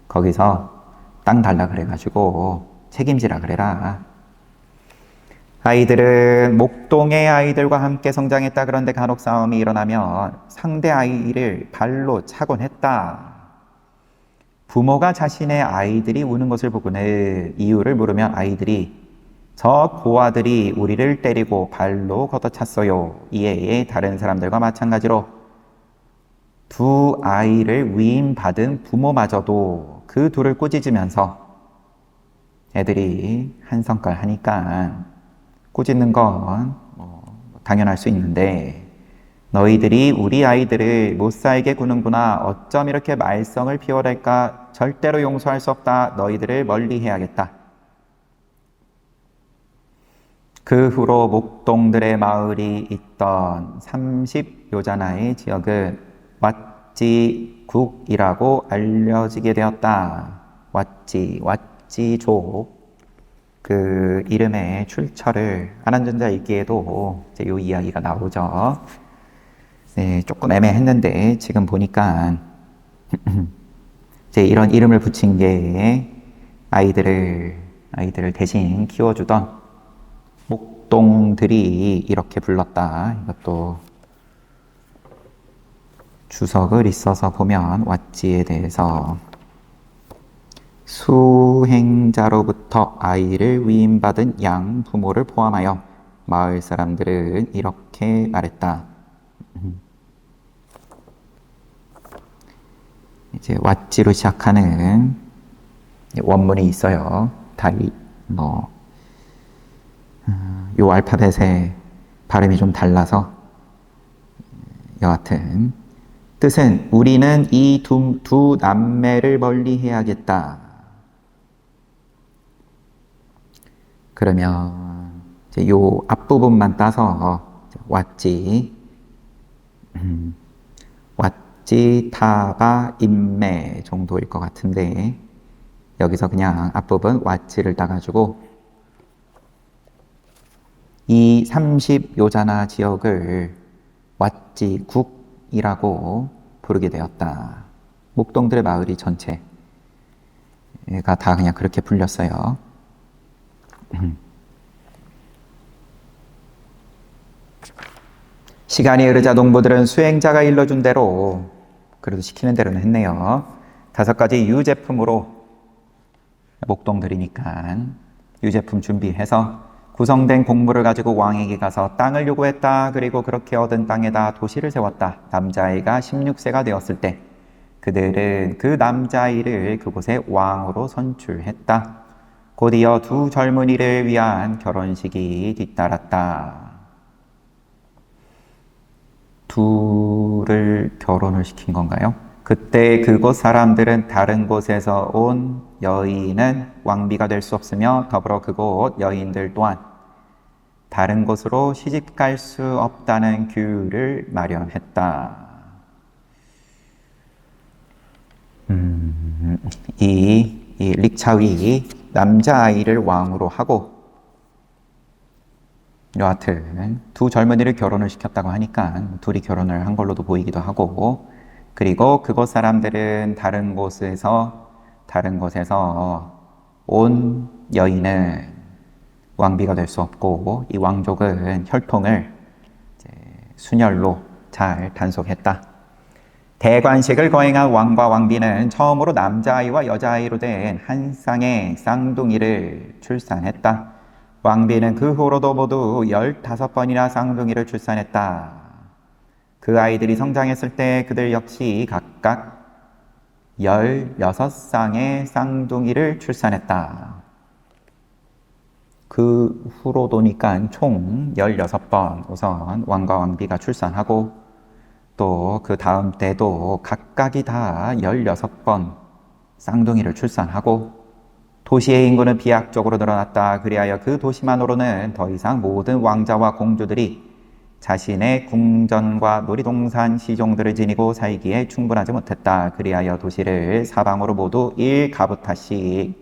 거기서 땅 달라 그래가지고 책임지라 그래라. 아이들은 목동의 아이들과 함께 성장했다. 그런데 간혹 싸움이 일어나면 상대 아이를 발로 차곤 했다. 부모가 자신의 아이들이 우는 것을 보고는 이유를 물으면 아이들이 저 고아들이 우리를 때리고 발로 걷어찼어요. 이에 다른 사람들과 마찬가지로 두 아이를 위임받은 부모마저도 그 둘을 꾸짖으면서 애들이 한 성깔 하니까 꾸짖는 건 당연할 수 있는데, 너희들이 우리 아이들을 못살게 구는구나. 어쩜 이렇게 말썽을 피워댈까. 절대로 용서할 수 없다. 너희들을 멀리 해야겠다. 그 후로 목동들의 마을이 있던 30요자나의 지역은 왓지국이라고 알려지게 되었다. 왓지족. 그 이름의 출처를 안한전자 읽기에도 이제 이 이야기가 나오죠. 네, 조금 애매했는데 지금 보니까 이제 이런 이름을 붙인 게 아이들을 대신 키워주던 목동들이 이렇게 불렀다. 이것도 주석을 있어서 보면 왓지에 대해서 수행자로부터 아이를 위임받은 양 부모를 포함하여 마을 사람들은 이렇게 말했다. 이제 왓지로 시작하는 원문이 있어요. 요 알파벳의 발음이 좀 달라서 여하튼 뜻은 우리는 이 두 남매를 멀리 해야겠다. 그러면 이제 요 앞부분만 따서 왓지 타바 인매 정도일 것 같은데, 여기서 그냥 앞부분 왓지를 따가지고 이 30요자나 지역을 왓지국이라고 부르게 되었다. 목동들의 마을이 전체가 다 그냥 그렇게 불렸어요. 시간이 흐르자 농부들은 수행자가 일러준 대로, 그래도 시키는 대로는 했네요. 5가지 유제품으로, 목동들이니까 유제품 준비해서 구성된 공물을 가지고 왕에게 가서 땅을 요구했다. 그리고 그렇게 얻은 땅에다 도시를 세웠다. 남자아이가 16세가 되었을 때 그들은 그 남자아이를 그곳에 왕으로 선출했다. 곧이어 두 젊은이를 위한 결혼식이 뒤따랐다. 둘을 결혼을 시킨 건가요? 그때 그곳 사람들은 다른 곳에서 온 여인은 왕비가 될 수 없으며 더불어 그곳 여인들 또한 다른 곳으로 시집 갈 수 없다는 규율을 마련했다. 이 릭차위 남자아이를 왕으로 하고 여하튼 두 젊은이를 결혼을 시켰다고 하니까 둘이 결혼을 한 걸로도 보이기도 하고, 그리고 그곳 사람들은 다른 곳에서 온 여인은 왕비가 될 수 없고 이 왕족은 혈통을 순혈로 잘 단속했다. 대관식을 거행한 왕과 왕비는 처음으로 남자아이와 여자아이로 된 한 쌍의 쌍둥이를 출산했다. 왕비는 그 후로도 모두 15번이나 쌍둥이를 출산했다. 그 아이들이 성장했을 때 그들 역시 각각 16쌍의 쌍둥이를 출산했다. 그 후로도니까 총 16번 우선 왕과 왕비가 출산하고 또 그 다음 때도 각각이 다 16번 쌍둥이를 출산하고 도시의 인구는 비약적으로 늘어났다. 그리하여 그 도시만으로는 더 이상 모든 왕자와 공주들이 자신의 궁전과 놀이동산 시종들을 지니고 살기에 충분하지 못했다. 그리하여 도시를 사방으로 모두 1가부타씩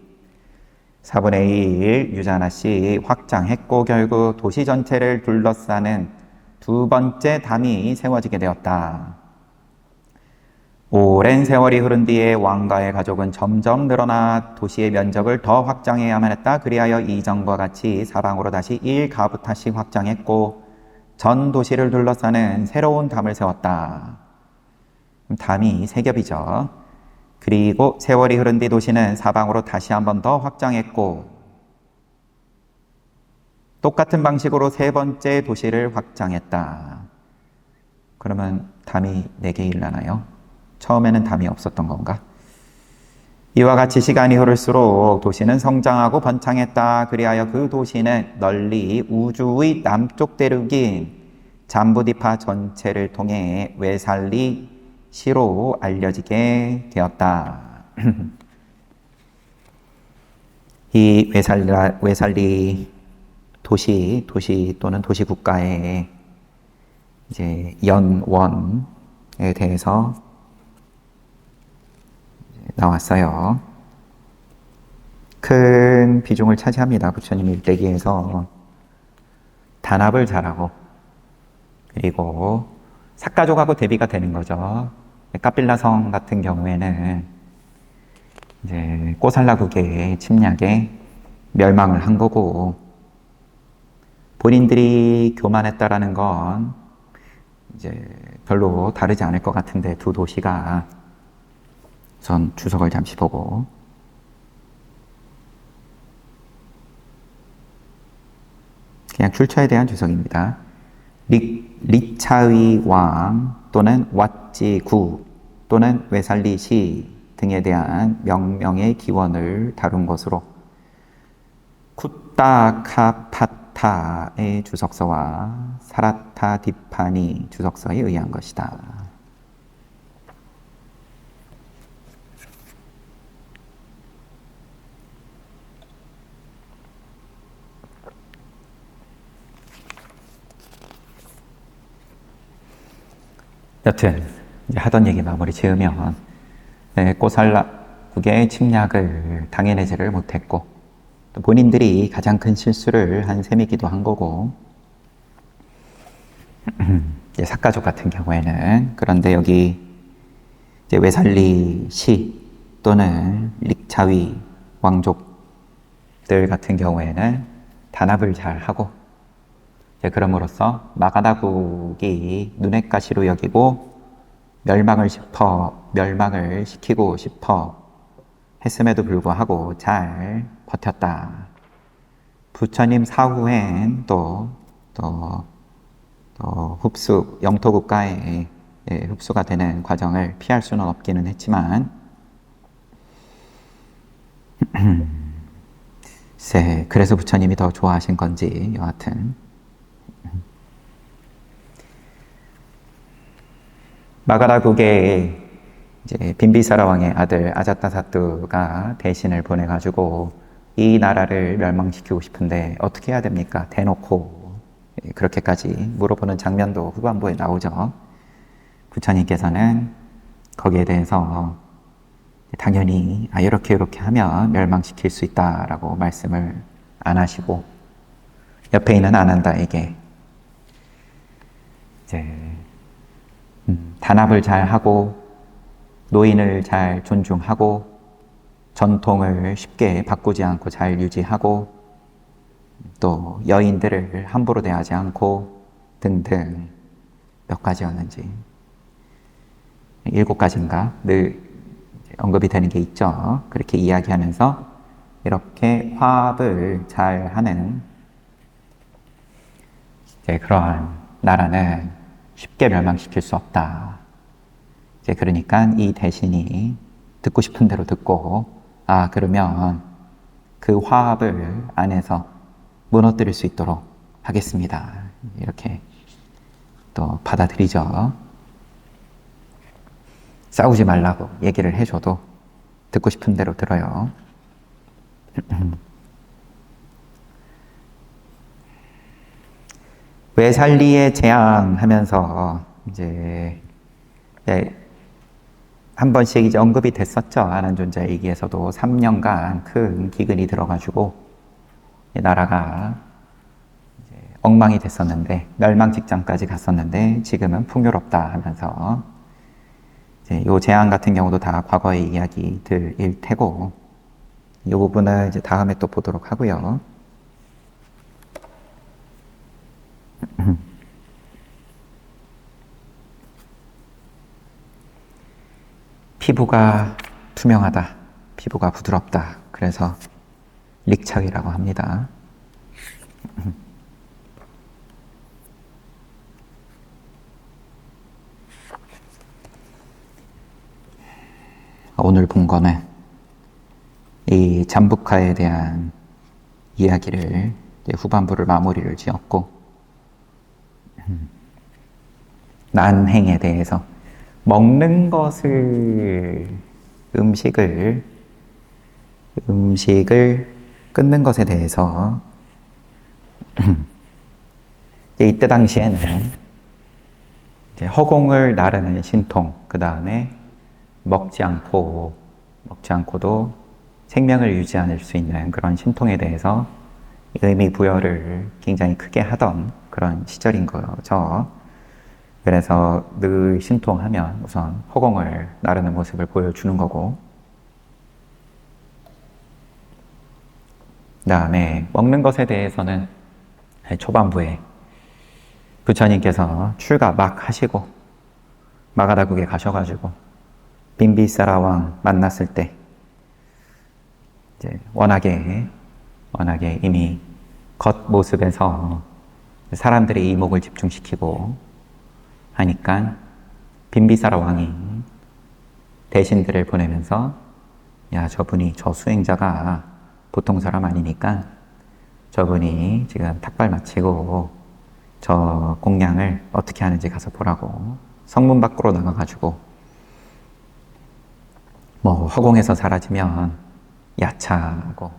4분의 1 유자나씩 확장했고 결국 도시 전체를 둘러싸는 두 번째 담이 세워지게 되었다. 오랜 세월이 흐른 뒤에 왕가의 가족은 점점 늘어나 도시의 면적을 더 확장해야만 했다. 그리하여 이전과 같이 사방으로 다시 1가부타씩 확장했고 전 도시를 둘러싸는 새로운 담을 세웠다. 담이 세 겹이죠. 그리고 세월이 흐른 뒤 도시는 사방으로 다시 한 번 더 확장했고 똑같은 방식으로 세 번째 도시를 확장했다. 그러면 담이 4개일라나요? 처음에는 담이 없었던 건가? 이와 같이 시간이 흐를수록 도시는 성장하고 번창했다. 그리하여 그 도시는 널리 우주의 남쪽 대륙인 잠부디파 전체를 통해 웨살리 시로 알려지게 되었다. 이 웨살리 도시 또는 도시국가의 이제 연원에 대해서 나왔어요. 큰 비중을 차지합니다. 부처님 일대기에서 단합을 잘하고 그리고 삭가족하고 대비가 되는 거죠. 까빌라성 같은 경우에는 이제 꼬살라국의 침략에 멸망을 한 거고 본인들이 교만했다라는 건 이제 별로 다르지 않을 것 같은데 두 도시가 우선 주석을 잠시 보고 그냥 출처에 대한 주석입니다. 리차위 왕 또는 왓지구 또는 웨살리시 등에 대한 명명의 기원을 다룬 것으로 쿠타카파타의 주석서와 사라타디파니 주석서에 의한 것이다. 여튼 이제 하던 얘기 마무리 지으면 꼬살라국의 침략을 당해내지를 못했고 또 본인들이 가장 큰 실수를 한 셈이기도 한 거고 삭가족 같은 경우에는 그런데 여기 이제 웨살리 시 또는 릭차위 왕족들 같은 경우에는 단합을 잘 하고 그럼으로써 마가다국이 눈엣 가시로 여기고 멸망을 시키고 싶어 했음에도 불구하고 잘 버텼다. 부처님 사후엔 또 흡수, 영토 국가에 흡수가 되는 과정을 피할 수는 없기는 했지만, 그래서 부처님이 더 좋아하신 건지, 여하튼. 마가라국에 이제 빈비사라 왕의 아들 아자타사뚜가 대신을 보내가지고 이 나라를 멸망시키고 싶은데 어떻게 해야 됩니까? 대놓고 그렇게까지 물어보는 장면도 후반부에 나오죠. 부처님께서는 거기에 대해서 당연히 이렇게 하면 멸망시킬 수 있다라고 말씀을 안 하시고 옆에 있는 아난다에게 이제 단합을 잘 하고 노인을 잘 존중하고 전통을 쉽게 바꾸지 않고 잘 유지하고 또 여인들을 함부로 대하지 않고 등등 몇 가지였는지 7가지인가 늘 언급이 되는 게 있죠. 그렇게 이야기하면서 이렇게 화합을 잘 하는 그러한 나라는 쉽게 멸망시킬 수 없다. 그러니까 이 대신이 듣고 싶은 대로 듣고 그러면 그 화합을 안에서 무너뜨릴 수 있도록 하겠습니다. 이렇게 또 받아들이죠. 싸우지 말라고 얘기를 해줘도 듣고 싶은 대로 들어요. 외살리의 재앙하면서 이제 한 번씩 이제 언급이 됐었죠. 아난존자에게서도 3년간 큰 기근이 들어가지고 나라가 이제 엉망이 됐었는데 멸망 직전까지 갔었는데 지금은 풍요롭다 하면서 이제 요 재앙 같은 경우도 다 과거의 이야기들일 테고 이 부분은 이제 다음에 또 보도록 하고요. 피부가 투명하다, 피부가 부드럽다. 그래서 릭착이라고 합니다. 오늘 본 거는 이 잠부카에 대한 이야기를 후반부를 마무리를 지었고 난행에 대해서 먹는 것을 음식을 끊는 것에 대해서 이때 당시에는 이제 허공을 나르는 신통, 그 다음에 먹지 않고도 생명을 유지할 수 있는 그런 신통에 대해서 의미 부여를 굉장히 크게 하던 그런 시절인 거죠. 그래서 늘 신통하면 우선 허공을 나르는 모습을 보여주는 거고, 그 다음에 먹는 것에 대해서는 초반부에 부처님께서 출가 막 하시고 마가다국에 가셔가지고 빈비사라 왕 만났을 때 이제 워낙에 이미 겉모습에서 사람들의 이목을 집중시키고 하니까 빈비사라 왕이 대신들을 보내면서 저 수행자가 보통 사람 아니니까 저분이 지금 탁발 마치고 저 공양을 어떻게 하는지 가서 보라고 성문 밖으로 나가가지고 허공에서 사라지면 야차고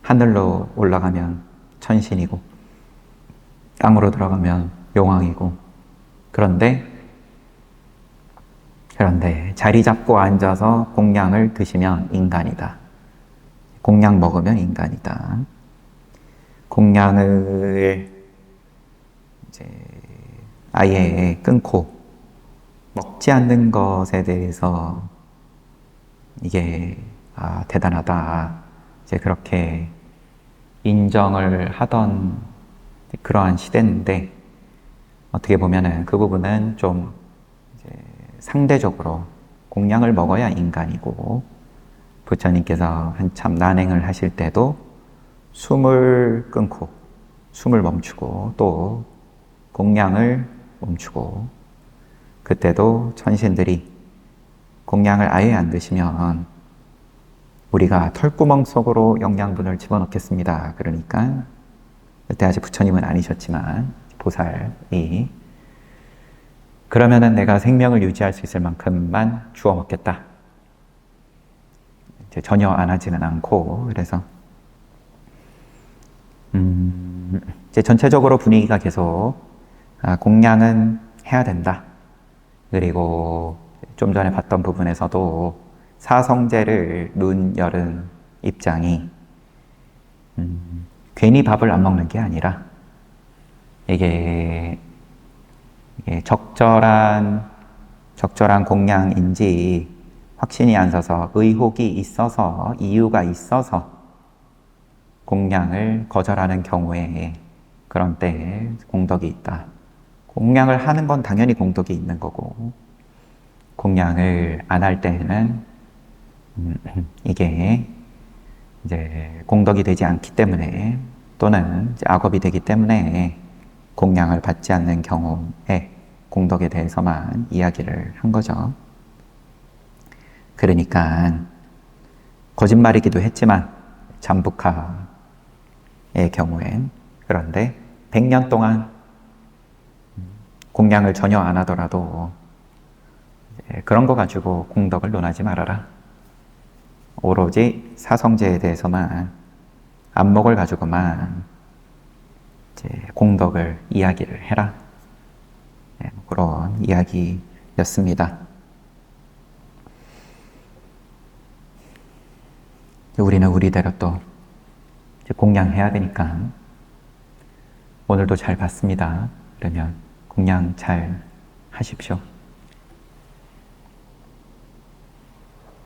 하늘로 올라가면 천신이고 땅으로 들어가면 용왕이고 그런데 자리 잡고 앉아서 공양을 드시면 인간이다. 공양 먹으면 인간이다. 공양을 이제 아예 끊고 먹지 않는 것에 대해서 이게 대단하다. 이제 그렇게 인정을 하던 그러한 시대인데 어떻게 보면은 그 부분은 좀 이제 상대적으로 공양을 먹어야 인간이고 부처님께서 한참 난행을 하실 때도 숨을 끊고, 숨을 멈추고, 또 공양을 멈추고, 그때도 천신들이 공양을 아예 안 드시면 우리가 털구멍 속으로 영양분을 집어넣겠습니다. 그러니까 그때 아직 부처님은 아니셨지만 보살이 그러면은 내가 생명을 유지할 수 있을 만큼만 주워 먹겠다. 이제 전혀 안 하지는 않고 그래서 이제 전체적으로 분위기가 계속 공양은 해야 된다. 그리고 좀 전에 봤던 부분에서도 사성제를 눈 여는 입장이 괜히 밥을 안 먹는 게 아니라 이게 적절한 공양인지 확신이 안 서서 의혹이 있어서 이유가 있어서 공양을 거절하는 경우에 그런 때에 공덕이 있다. 공양을 하는 건 당연히 공덕이 있는 거고 공양을 안 할 때는 이게 이제 공덕이 되지 않기 때문에 또는 이제 악업이 되기 때문에 공양을 받지 않는 경우에 공덕에 대해서만 이야기를 한 거죠. 그러니까 거짓말이기도 했지만 잠부카의 경우엔 그런데 100년 동안 공양을 전혀 안 하더라도 그런 거 가지고 공덕을 논하지 말아라. 오로지 사성제에 대해서만 안목을 가지고만 이제 공덕을 이야기를 해라. 그런 이야기였습니다. 우리는 우리대로 또 공양해야 되니까 오늘도 잘 봤습니다. 그러면 공양 잘 하십시오.